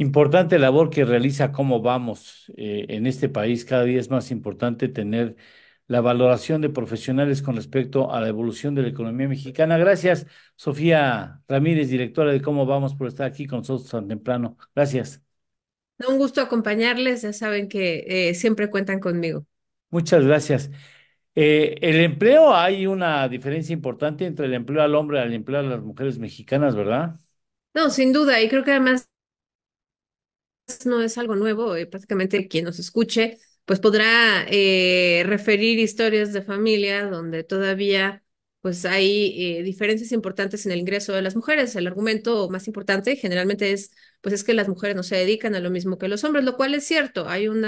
Importante labor que realiza Cómo Vamos en este país. Cada día es más importante tener la valoración de profesionales con respecto a la evolución de la economía mexicana. Gracias, Sofía Ramírez, directora de Cómo Vamos, por estar aquí con nosotros tan temprano. Gracias. Un gusto acompañarles, ya saben que siempre cuentan conmigo. Muchas gracias. El empleo, hay una diferencia importante entre el empleo al hombre y el empleo a las mujeres mexicanas, ¿verdad? No, sin duda, y creo que además no es algo nuevo, prácticamente quien nos escuche, pues podrá referir historias de familia donde todavía pues hay diferencias importantes en el ingreso de las mujeres. El argumento más importante generalmente es que las mujeres no se dedican a lo mismo que los hombres, lo cual es cierto. Hay un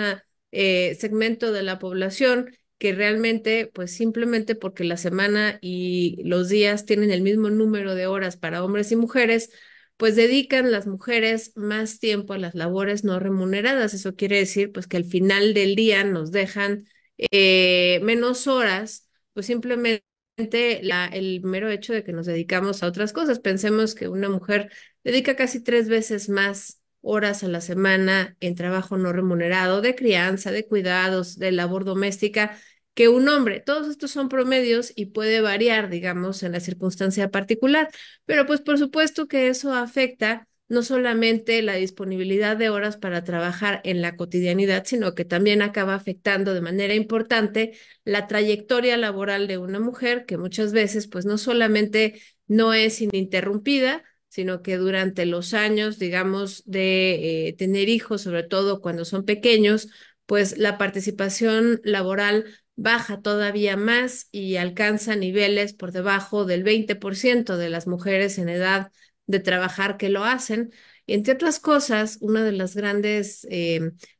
segmento de la población que realmente, pues simplemente porque la semana y los días tienen el mismo número de horas para hombres y mujeres, pues dedican las mujeres más tiempo a las labores no remuneradas. Eso quiere decir, pues, que al final del día nos dejan menos horas, pues simplemente el mero hecho de que nos dedicamos a otras cosas. Pensemos que una mujer dedica casi 3 veces más horas a la semana en trabajo no remunerado, de crianza, de cuidados, de labor doméstica, que un hombre. Todos estos son promedios y puede variar, digamos, en la circunstancia particular. Pero pues por supuesto que eso afecta no solamente la disponibilidad de horas para trabajar en la cotidianidad, sino que también acaba afectando de manera importante la trayectoria laboral de una mujer, que muchas veces pues no solamente no es ininterrumpida, sino que durante los años, digamos, de tener hijos, sobre todo cuando son pequeños, pues la participación laboral baja todavía más y alcanza niveles por debajo del 20% de las mujeres en edad de trabajar que lo hacen. Y entre otras cosas, una de las grandes,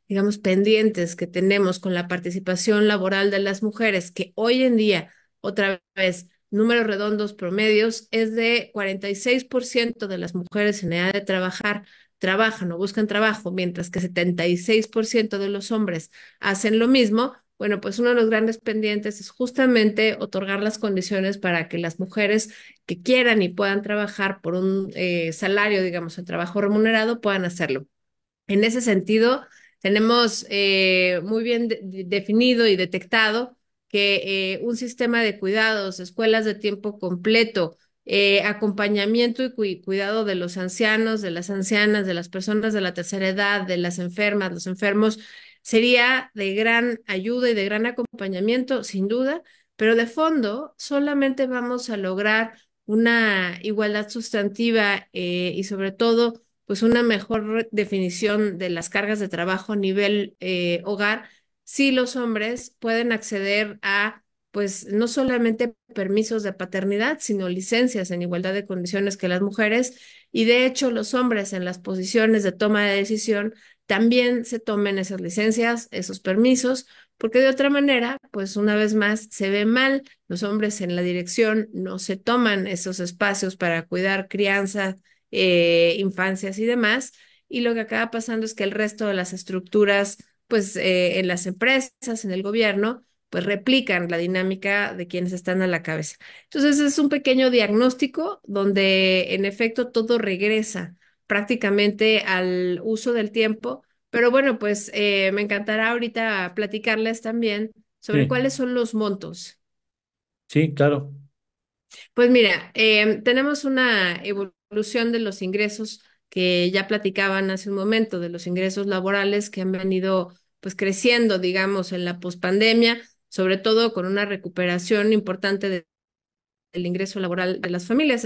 digamos, pendientes que tenemos con la participación laboral de las mujeres, que hoy en día, otra vez, números redondos promedios, es de 46% de las mujeres en edad de trabajar trabajan o buscan trabajo, mientras que 76% de los hombres hacen lo mismo. Bueno, pues uno de los grandes pendientes es justamente otorgar las condiciones para que las mujeres que quieran y puedan trabajar por un salario, digamos, en trabajo remunerado, puedan hacerlo. En ese sentido, tenemos muy bien definido y detectado que un sistema de cuidados, escuelas de tiempo completo, acompañamiento y cuidado de los ancianos, de las ancianas, de las personas de la tercera edad, de las enfermas, los enfermos, sería de gran ayuda y de gran acompañamiento, sin duda, pero de fondo solamente vamos a lograr una igualdad sustantiva y sobre todo pues una mejor definición de las cargas de trabajo a nivel hogar, si los hombres pueden acceder a, pues no solamente permisos de paternidad, sino licencias en igualdad de condiciones que las mujeres, y de hecho los hombres en las posiciones de toma de decisión también se tomen esas licencias, esos permisos, porque de otra manera, pues una vez más se ve mal, los hombres en la dirección no se toman esos espacios para cuidar crianza, infancias y demás. Y lo que acaba pasando es que el resto de las estructuras, pues en las empresas, en el gobierno, pues replican la dinámica de quienes están a la cabeza. Entonces es un pequeño diagnóstico donde en efecto todo regresa prácticamente al uso del tiempo. Pero bueno, pues me encantará ahorita platicarles también sobre Sí, cuáles son los montos. sí, claro. Pues mira, tenemos una evolución de los ingresos que ya platicaban hace un momento, de los ingresos laborales que han venido pues creciendo, digamos, en la pospandemia, sobre todo con una recuperación importante del ingreso laboral de las familias.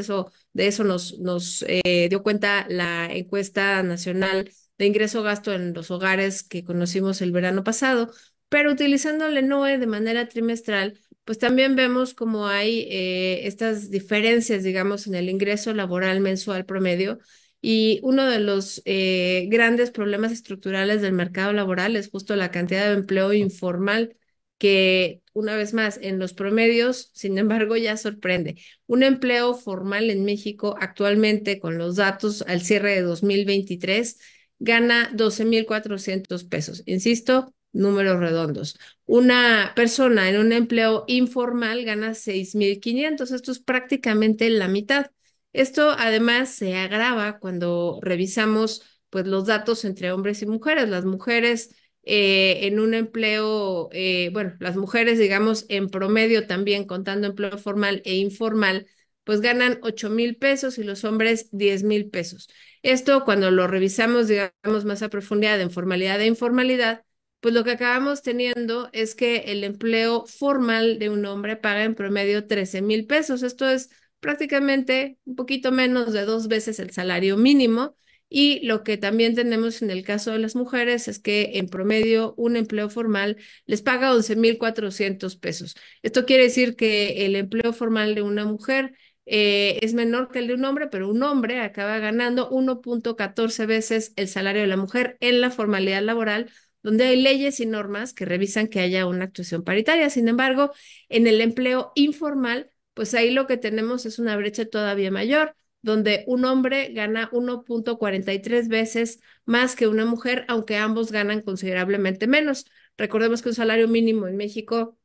De eso nos dio cuenta la encuesta nacional de ingreso-gasto en los hogares que conocimos el verano pasado, pero utilizando el ENOE de manera trimestral, pues también vemos como hay estas diferencias, digamos, en el ingreso laboral mensual promedio. Y uno de los grandes problemas estructurales del mercado laboral es justo la cantidad de empleo informal que, una vez más, en los promedios, sin embargo, ya sorprende. Un empleo formal en México actualmente, con los datos al cierre de 2023, gana 12,400 pesos. Insisto, números redondos. Una persona en un empleo informal gana 6,500. Esto es prácticamente la mitad. Esto además se agrava cuando revisamos pues los datos entre hombres y mujeres. Las mujeres en un empleo, bueno, las mujeres, digamos, en promedio también contando empleo formal e informal, pues ganan 8,000 pesos y los hombres 10,000 pesos. Esto cuando lo revisamos, digamos, más a profundidad en formalidad e informalidad, pues lo que acabamos teniendo es que el empleo formal de un hombre paga en promedio 13,000 pesos. Esto es prácticamente un poquito menos de 2 veces el salario mínimo. Y lo que también tenemos en el caso de las mujeres es que en promedio un empleo formal les paga 11,400 pesos. Esto quiere decir que el empleo formal de una mujer es menor que el de un hombre, pero un hombre acaba ganando 1,14 veces el salario de la mujer en la formalidad laboral, donde hay leyes y normas que revisan que haya una actuación paritaria. Sin embargo, en el empleo informal, pues ahí lo que tenemos es una brecha todavía mayor, donde un hombre gana 1,43 veces más que una mujer, aunque ambos ganan considerablemente menos. Recordemos que un salario mínimo en México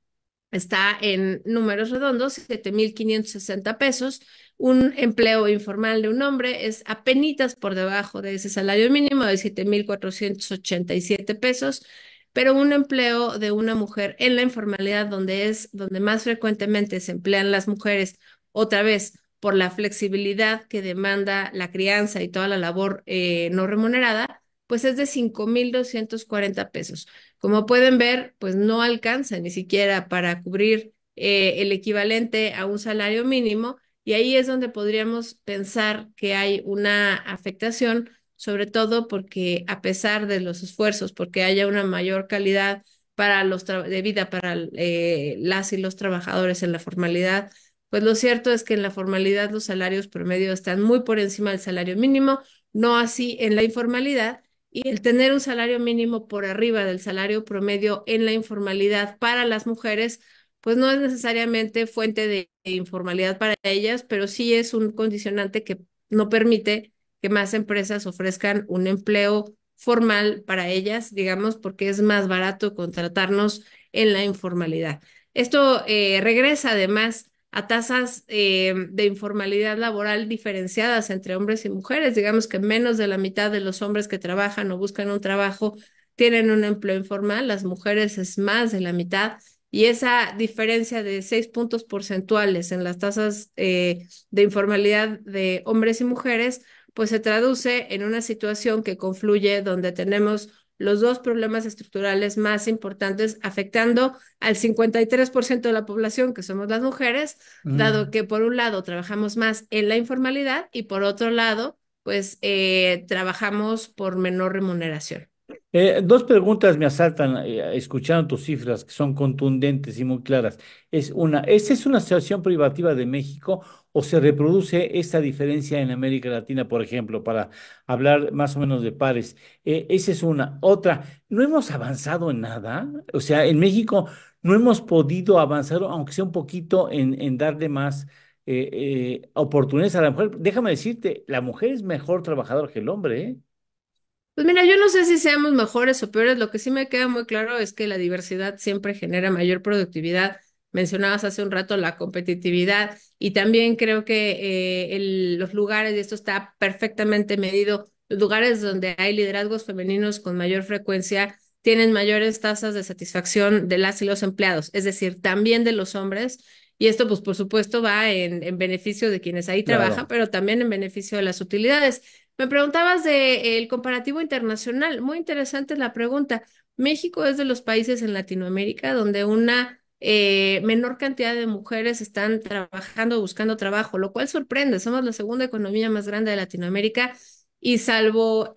está en números redondos, 7,560 pesos. Un empleo informal de un hombre es apenitas por debajo de ese salario mínimo de 7,487 pesos, pero un empleo de una mujer en la informalidad, donde es donde más frecuentemente se emplean las mujeres, otra vez por la flexibilidad que demanda la crianza y toda la labor no remunerada, pues es de 5,240 pesos. Como pueden ver, pues no alcanza ni siquiera para cubrir el equivalente a un salario mínimo, y ahí es donde podríamos pensar que hay una afectación, sobre todo porque a pesar de los esfuerzos, porque haya una mayor calidad para de vida para las y los trabajadores en la formalidad, pues lo cierto es que en la formalidad los salarios promedio están muy por encima del salario mínimo, no así en la informalidad. Y el tener un salario mínimo por arriba del salario promedio en la informalidad para las mujeres, pues no es necesariamente fuente de informalidad para ellas, pero sí es un condicionante que no permite que más empresas ofrezcan un empleo formal para ellas, digamos, porque es más barato contratarnos en la informalidad. Esto regresa además a tasas de informalidad laboral diferenciadas entre hombres y mujeres. Digamos que menos de la mitad de los hombres que trabajan o buscan un trabajo tienen un empleo informal, las mujeres es más de la mitad. Y esa diferencia de 6 puntos porcentuales en las tasas de informalidad de hombres y mujeres, pues se traduce en una situación que confluye donde tenemos los dos problemas estructurales más importantes afectando al 53% de la población, que somos las mujeres, dado Mm. que por un lado trabajamos más en la informalidad y por otro lado, pues trabajamos por menor remuneración. Dos preguntas me asaltan escuchando tus cifras que son contundentes y muy claras. Es una, ¿esta es una situación privativa de México o se reproduce esta diferencia en América Latina, por ejemplo, para hablar más o menos de pares? Esa es una. Otra, ¿no hemos avanzado en nada? O sea, en México no hemos podido avanzar, aunque sea un poquito, en darle más oportunidades a la mujer. Déjame decirte, la mujer es mejor trabajadora que el hombre, ¿eh? Pues mira, yo no sé si seamos mejores o peores, lo que sí me queda muy claro es que la diversidad siempre genera mayor productividad. Mencionabas hace un rato la competitividad y también creo que los lugares, y esto está perfectamente medido, los lugares donde hay liderazgos femeninos con mayor frecuencia tienen mayores tasas de satisfacción de las y los empleados, es decir, también de los hombres. Y esto, pues, por supuesto, va en beneficio de quienes ahí trabajan, Claro. pero también en beneficio de las utilidades. Me preguntabas de el comparativo internacional. Muy interesante la pregunta. México es de los países en Latinoamérica donde una menor cantidad de mujeres están trabajando, buscando trabajo, lo cual sorprende. Somos la segunda economía más grande de Latinoamérica y salvo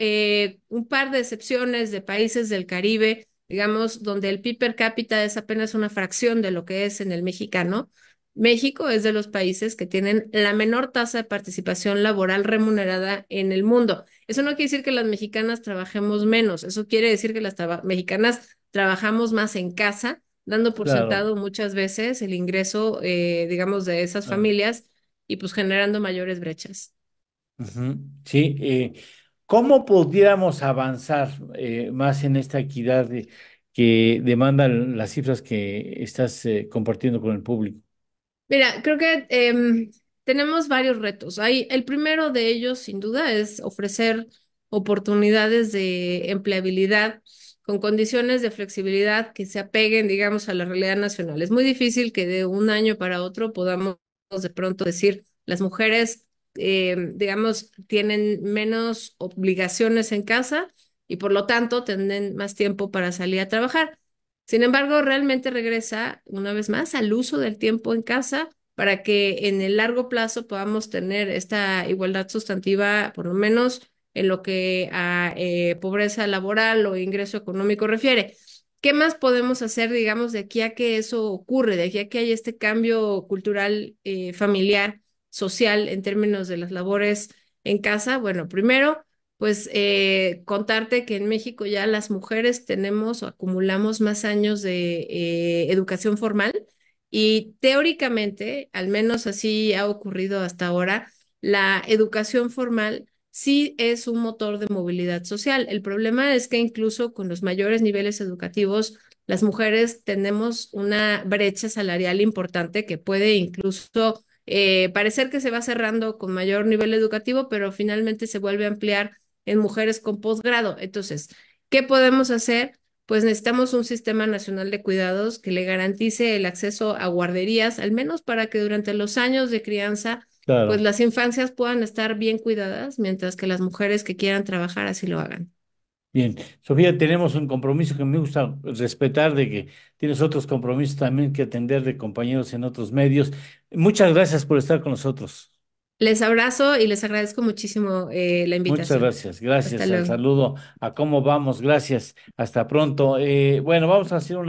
un par de excepciones de países del Caribe, digamos, donde el PIB per cápita es apenas una fracción de lo que es en el mexicano. México es de los países que tienen la menor tasa de participación laboral remunerada en el mundo. Eso no quiere decir que las mexicanas trabajemos menos, eso quiere decir que las mexicanas trabajamos más en casa, dando por Claro. sentado muchas veces el ingreso, digamos, de esas Ah, familias y pues generando mayores brechas. ujú. Sí, ¿cómo pudiéramos avanzar más en esta equidad que demandan las cifras que estás compartiendo con el público? Mira, creo que tenemos varios retos. El primero de ellos, sin duda, es ofrecer oportunidades de empleabilidad con condiciones de flexibilidad que se apeguen, digamos, a la realidad nacional. Es muy difícil que de un año para otro podamos de pronto decir, las mujeres, digamos, tienen menos obligaciones en casa y por lo tanto tienen más tiempo para salir a trabajar. Sin embargo, realmente regresa una vez más al uso del tiempo en casa para que en el largo plazo podamos tener esta igualdad sustantiva, por lo menos en lo que a pobreza laboral o ingreso económico refiere. ¿Qué más podemos hacer, digamos, de aquí a que eso ocurre, de aquí a que haya este cambio cultural, familiar, social, en términos de las labores en casa? Bueno, primero, pues contarte que en México ya las mujeres tenemos o acumulamos más años de educación formal y teóricamente, al menos así ha ocurrido hasta ahora, la educación formal sí es un motor de movilidad social. El problema es que incluso con los mayores niveles educativos, las mujeres tenemos una brecha salarial importante que puede incluso parecer que se va cerrando con mayor nivel educativo, pero finalmente se vuelve a ampliar en mujeres con posgrado. Entonces, ¿qué podemos hacer? Pues necesitamos un sistema nacional de cuidados que le garantice el acceso a guarderías, al menos para que durante los años de crianza pues Claro. las infancias puedan estar bien cuidadas, mientras que las mujeres que quieran trabajar así lo hagan. Bien, Sofía, tenemos un compromiso que me gusta respetar, de que tienes otros compromisos también que atender de compañeros en otros medios. Muchas gracias por estar con nosotros. Les abrazo y les agradezco muchísimo la Muchas invitación. gracias. Hasta Gracias. Al luego. saludo a cómo vamos. Gracias. Hasta pronto. Bueno, vamos a hacer una